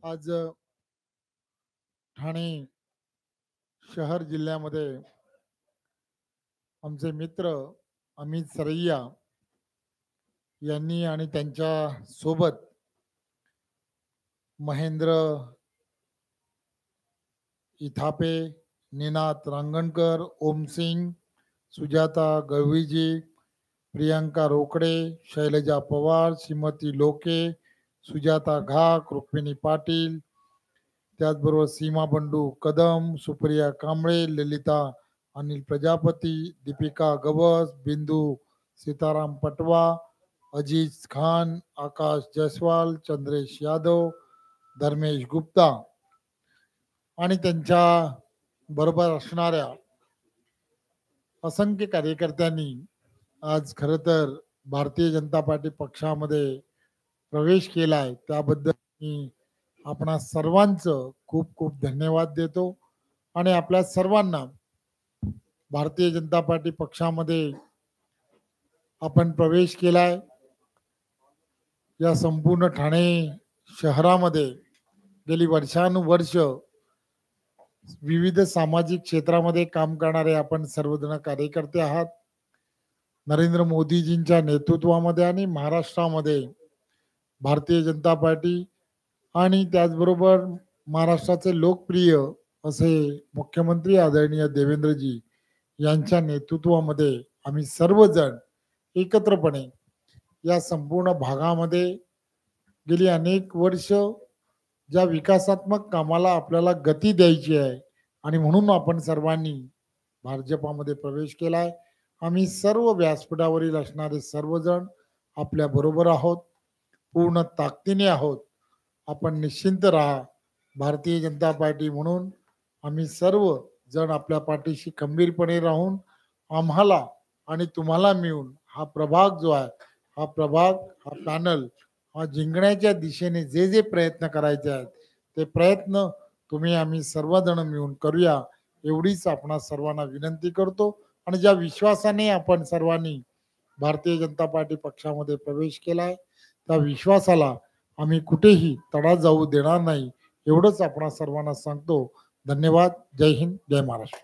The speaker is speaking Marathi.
आज ठाणे शहर जिल्ह्यामध्ये आमचे मित्र अमित सरैया यांनी आणि त्यांच्या सोबत महेंद्र इथापे, निनाद रांगणकर, ओमसिंग, सुजाता गवळीजी, प्रियांका रोकडे, शैलजा पवार, श्रीमती लोके, सुजाता घाक, रुक्मिणी पाटील, त्याचबरोबर सीमा बंडू कदम, सुप्रिया कांबळे, ललिता अनिल प्रजापती, दीपिका गवस, बिंदू सीताराम पटवा, अजीज खान, आकाश जयस्वाल, चंद्रेश यादव, धर्मेश गुप्ता आणि त्यांच्या बरोबर असणाऱ्या असंख्य कार्यकर्त्यांनी आज खरं तर भारतीय जनता पार्टी पक्षामध्ये प्रवेश केलाय, त्याबद्दल मी आपणा सर्वांचं खूप खूप धन्यवाद देतो आणि आपल्या सर्वांना भारतीय जनता पार्टी पक्षामध्ये आपण प्रवेश केलाय। या संपूर्ण ठाणे शहरामध्ये गेली वर्षानुवर्ष विविध सामाजिक क्षेत्रामध्ये काम करणारे आपण सर्वजण कार्यकर्ते आहात। नरेंद्र मोदीजींच्या नेतृत्वामध्ये आणि महाराष्ट्रामध्ये भारतीय जनता पार्टी आणि त्याचबरोबर महाराष्ट्राचे लोकप्रिय असे मुख्यमंत्री आदरणीय देवेंद्रजी यांच्या नेतृत्वामध्ये आम्ही सर्वजण एकत्रपणे या संपूर्ण भागामध्ये गेली अनेक वर्ष ज्या विकासात्मक कामाला आपल्याला गती द्यायची आहे आणि म्हणून आपण सर्वांनी भाजपामध्ये प्रवेश केलाय। आम्ही सर्व व्यासपीठावरील असणारे सर्वजण आपल्या बरोबर आहोत, पूर्ण ताकदीने आहोत। आपण निश्चिंत राहा। भारतीय जनता पार्टी म्हणून आम्ही सर्व जण आपल्या पाठीशी खंबीरपणे राहून आम्हाला आणि तुम्हाला मिळून हा प्रभाग जो आहे, हा प्रभाग, हा पॅनल हा जिंकण्याच्या दिशेने जे जे प्रयत्न करायचे आहेत ते प्रयत्न तुम्ही आम्ही सर्वजण मिळून करूया, एवढीच आपणा सर्वांना विनंती करतो। आणि ज्या विश्वासाने आपण सर्वांनी भारतीय जनता पार्टी पक्षामध्ये प्रवेश केलाय त्या विश्वासाला आम्ही कुठेही तडा जाऊ देणार नाही, एवढंच आपणा सर्वांना सांगतो। धन्यवाद। जय हिंद, जय महाराष्ट्र।